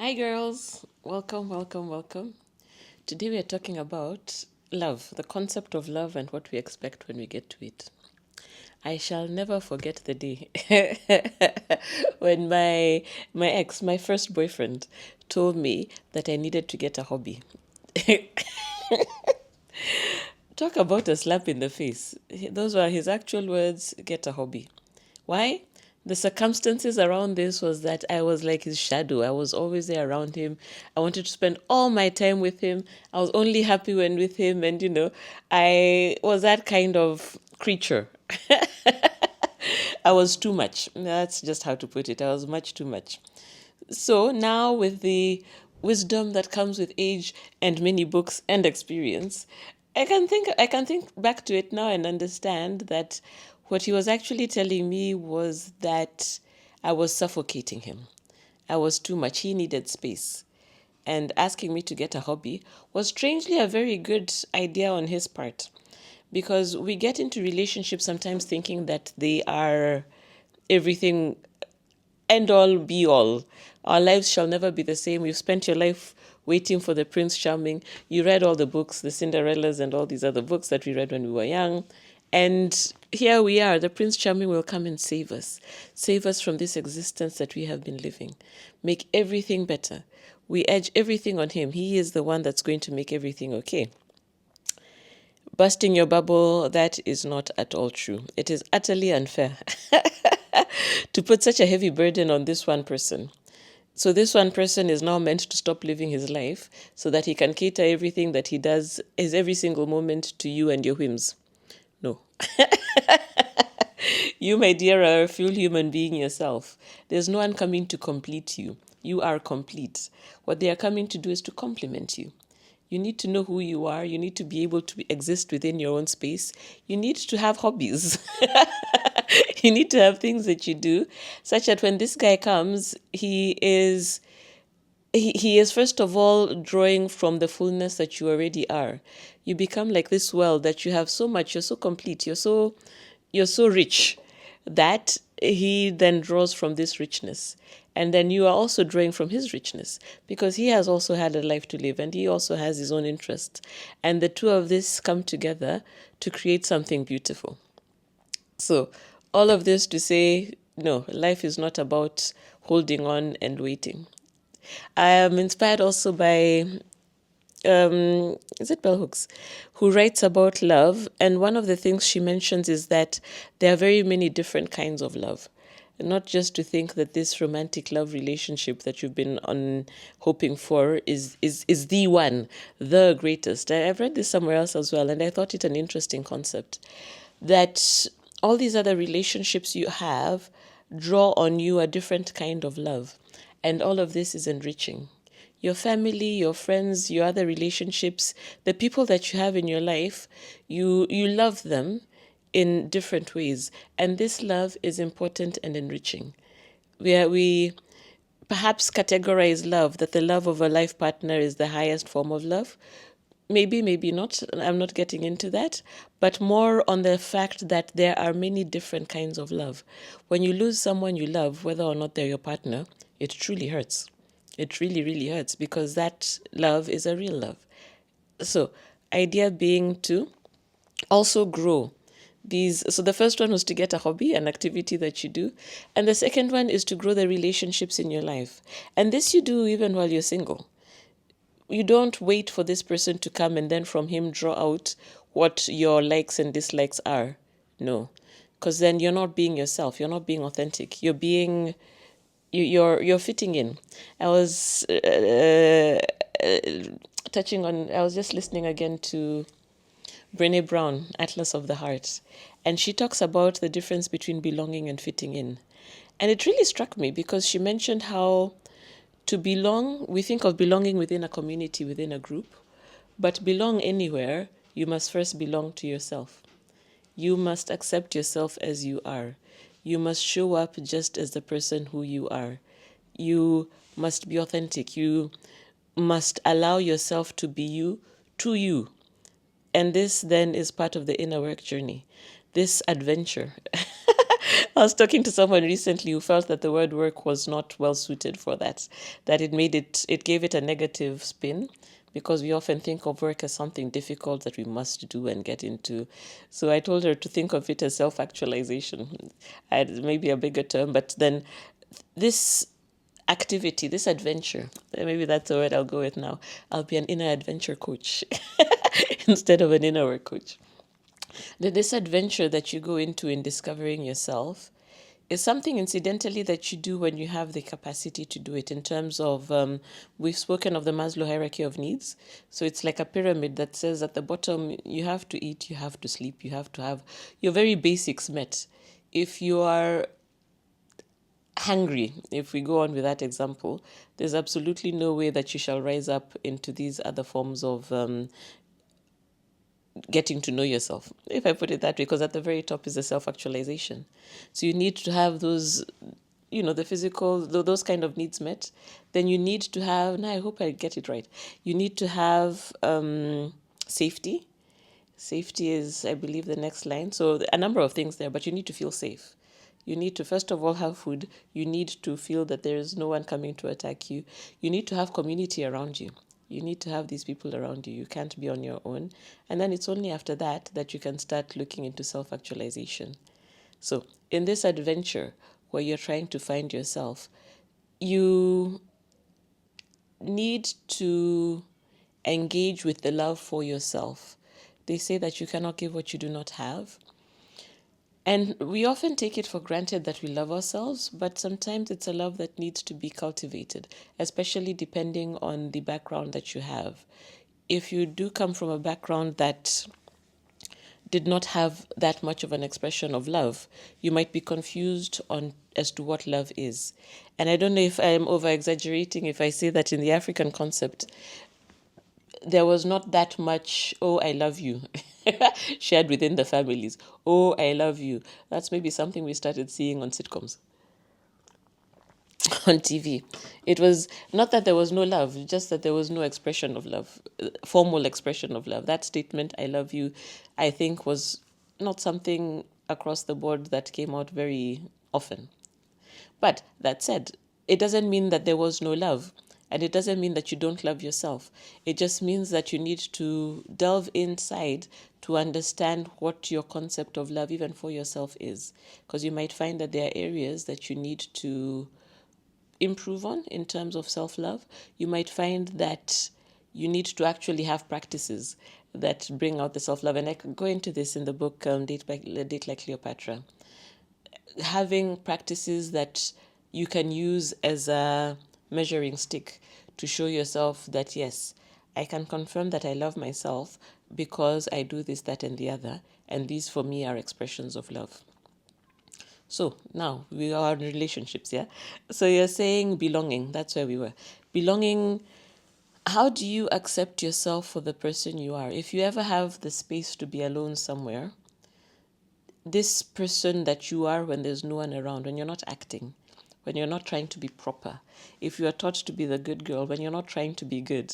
Hi, girls. Welcome, welcome, welcome. Today we are talking about love, the concept of love, and what we expect when we get to it. I shall never forget the day when my ex, my first boyfriend, told me that I needed to get a hobby. Talk about a slap in the face. Those were his actual words, get a hobby. Why? The circumstances around this was that I was like his shadow. I was always there around him. I wanted to spend all my time with him. I was only happy when with him. And, I was that kind of creature. I was too much. That's just how to put it. I was much too much. So now, with the wisdom that comes with age and many books and experience, I can think back to it now and understand that what he was actually telling me was that I was suffocating him. I was too much. He needed space. And asking me to get a hobby was strangely a very good idea on his part, because we get into relationships sometimes thinking that they are everything, end all be all. Our lives shall never be the same. You've spent your life waiting for the Prince Charming. You read all the books, the Cinderellas, and all these other books that we read when we were young. And here we are. The Prince Charming will come and save us from this existence that we have been living, make everything better. We edge everything on him. He is the one that's going to make everything okay. Busting your bubble, that is not at all true. It is utterly unfair to put such a heavy burden on this one person. So this one person is now meant to stop living his life so that he can cater everything that he does, is every single moment, to you and your whims. No. You, my dear, are a full human being yourself. There's no one coming to complete you. You are complete. What they are coming to do is to complement you. You need to know who you are. You need to be able to exist within your own space. You need to have hobbies. You need to have things that you do, such that when this guy comes, he is first of all drawing from the fullness that you already are. You become like this well that you have so much. You're so complete. You're so rich that he then draws from this richness. And then you are also drawing from his richness, because he has also had a life to live and he also has his own interests. And the two of this come together to create something beautiful. So, all of this to say, no, life is not about holding on and waiting. I am inspired also by, is it Bell Hooks, who writes about love. And one of the things she mentions is that there are very many different kinds of love. Not just to think that this romantic love relationship that you've been on hoping for is the one, the greatest. I've read this somewhere else as well, and I thought it an interesting concept. That all these other relationships you have draw on you a different kind of love. And all of this is enriching. Your family, your friends, your other relationships, the people that you have in your life, you love them in different ways. And this love is important and enriching. We perhaps categorize love that the love of a life partner is the highest form of love. Maybe, maybe not. I'm not getting into that, but more on the fact that there are many different kinds of love. When you lose someone you love, whether or not they're your partner, it truly hurts. It really, really hurts, because that love is a real love. So, idea being to also grow these. So the first one was to get a hobby, an activity that you do, and the second one is to grow the relationships in your life. And this you do even while you're single. You don't wait for this person to come and then from him draw out what your likes and dislikes are. No, because then you're not being yourself. You're not being authentic. You're fitting in. I was touching on. I was just listening again to Brene Brown, Atlas of the Heart, and she talks about the difference between belonging and fitting in. And it really struck me, because she mentioned how to belong, we think of belonging within a community, within a group, but belong anywhere, you must first belong to yourself. You must accept yourself as you are. You must show up just as the person who you are. You must be authentic. You must allow yourself to be you, to you. And this then is part of the inner work journey, this adventure. I was talking to someone recently who felt that the word work was not well suited for that, that it gave it a negative spin, because we often think of work as something difficult that we must do and get into. So I told her to think of it as self-actualization. Maybe a bigger term, but then this activity, this adventure, maybe that's the word I'll go with now. I'll be an inner adventure coach instead of an inner work coach. This adventure that you go into in discovering yourself is something incidentally that you do when you have the capacity to do it. In terms of, we've spoken of the Maslow hierarchy of needs. So it's like a pyramid that says at the bottom, you have to eat, you have to sleep, you have to have your very basics met. If you are hungry, if we go on with that example, there's absolutely no way that you shall rise up into these other forms of getting to know yourself, if I put it that way, because at the very top is the self-actualization. So you need to have those, the physical, those kind of needs met. Then you need to have, now I hope I get it right, you need to have safety. Safety is, I believe, the next line. So a number of things there, but you need to feel safe. You need to, first of all, have food. You need to feel that there is no one coming to attack you. You need to have community around you. You need to have these people around you. You can't be on your own. And then it's only after that that you can start looking into self-actualization. So in this adventure where you're trying to find yourself, you need to engage with the love for yourself. They say that you cannot give what you do not have. And we often take it for granted that we love ourselves, but sometimes it's a love that needs to be cultivated, especially depending on the background that you have. If you do come from a background that did not have that much of an expression of love, you might be confused on as to what love is. And I don't know if I am over exaggerating if I say that in the African concept, there was not that much, oh, I love you, shared within the families. Oh, I love you. That's maybe something we started seeing on sitcoms, on TV. It was not that there was no love, just that there was no expression of love, formal expression of love. That statement, I love you, I think was not something across the board that came out very often. But that said, it doesn't mean that there was no love. And it doesn't mean that you don't love yourself. It just means that you need to delve inside to understand what your concept of love, even for yourself, is. Because you might find that there are areas that you need to improve on in terms of self-love. You might find that you need to actually have practices that bring out the self-love. And I can go into this in the book, Date Like Cleopatra. Having practices that you can use as a measuring stick to show yourself that, yes, I can confirm that I love myself because I do this, that, and the other. And these for me are expressions of love. So now we are in relationships, yeah? So you're saying belonging. That's where we were. Belonging, how do you accept yourself for the person you are? If you ever have the space to be alone somewhere, this person that you are when there's no one around, when you're not acting, when you're not trying to be proper, if you are taught to be the good girl, when you're not trying to be good,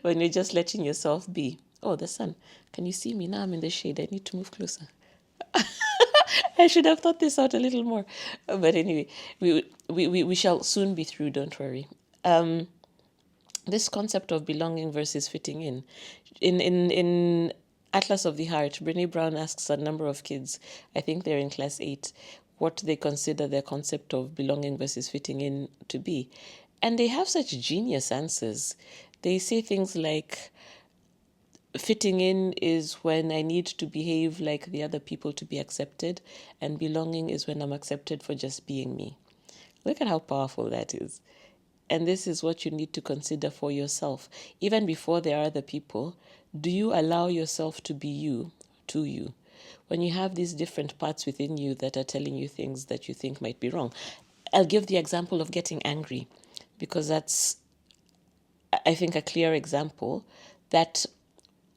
when you're just letting yourself be. Oh, the sun. Can you see me? Now I'm in the shade. I need to move closer. I should have thought this out a little more. But anyway, we shall soon be through, don't worry. This concept of belonging versus fitting in Atlas of the Heart, Brene Brown asks a number of kids, I think they're in class 8, what they consider their concept of belonging versus fitting in to be. And they have such genius answers. They say things like, fitting in is when I need to behave like the other people to be accepted, and belonging is when I'm accepted for just being me. Look at how powerful that is. And this is what you need to consider for yourself. Even before there are other people, do you allow yourself to be you, to you? When you have these different parts within you that are telling you things that you think might be wrong. I'll give the example of getting angry, because that's, I think, a clear example that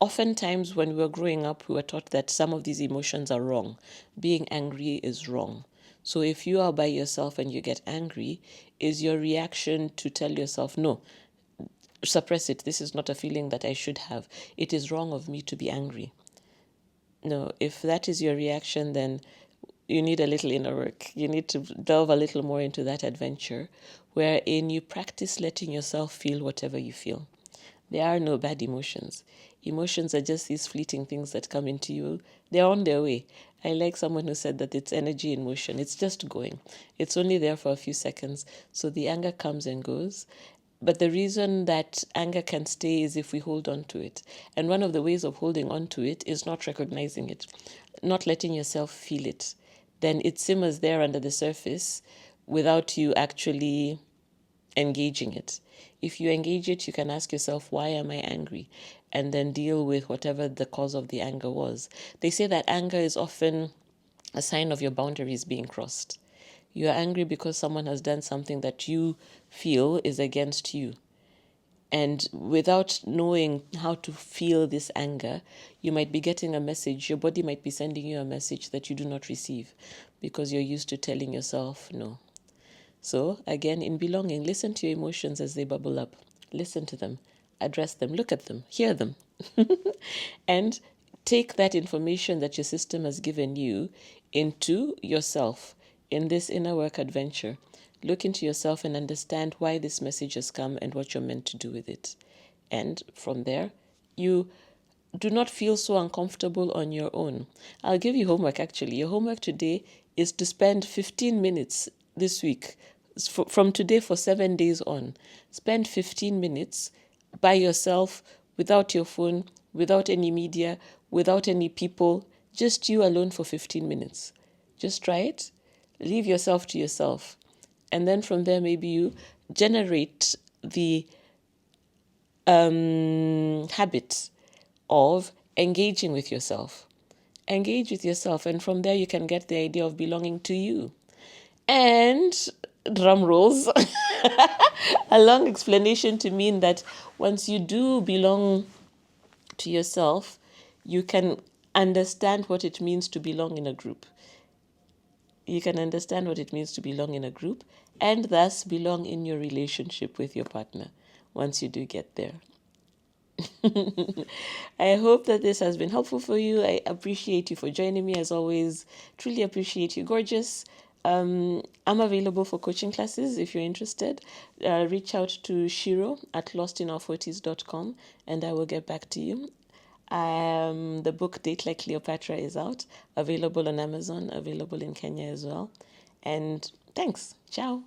oftentimes when we were growing up, we were taught that some of these emotions are wrong. Being angry is wrong. So if you are by yourself and you get angry, is your reaction to tell yourself, no, suppress it. This is not a feeling that I should have. It is wrong of me to be angry. No, if that is your reaction, then you need a little inner work. You need to delve a little more into that adventure wherein you practice letting yourself feel whatever you feel. There are no bad emotions. Emotions are just these fleeting things that come into you. They're on their way. I like someone who said that it's energy in motion. It's just going. It's only there for a few seconds. So the anger comes and goes. But the reason that anger can stay is if we hold on to it. And one of the ways of holding on to it is not recognizing it, not letting yourself feel it. Then it simmers there under the surface without you actually engaging it. If you engage it, you can ask yourself, why am I angry? And then deal with whatever the cause of the anger was. They say that anger is often a sign of your boundaries being crossed. You are angry because someone has done something that you feel is against you. And without knowing how to feel this anger, you might be getting a message, your body might be sending you a message that you do not receive because you're used to telling yourself no. So, again, in belonging, listen to your emotions as they bubble up. Listen to them, address them, look at them, hear them. And take that information that your system has given you into yourself in this inner work adventure. Look into yourself and understand why this message has come and what you're meant to do with it. And from there, you do not feel so uncomfortable on your own. I'll give you homework actually. Your homework today is to spend 15 minutes this week, from today for 7 days on. Spend 15 minutes by yourself, without your phone, without any media, without any people, just you alone for 15 minutes. Just try it. Leave yourself to yourself. And then from there, maybe you generate the habit of engaging with yourself. Engage with yourself, and from there you can get the idea of belonging to you. And drum rolls, a long explanation to mean that once you do belong to yourself, you can understand what it means to belong in a group. You can understand what it means to belong in a group and thus belong in your relationship with your partner once you do get there. I hope that this has been helpful for you. I appreciate you for joining me as always. Truly appreciate you, gorgeous. I'm available for coaching classes if you're interested. Reach out to Shiro at lostinour40s.com and I will get back to you. The book Date Like Cleopatra is out, available on Amazon, available in Kenya as well. And thanks. Ciao.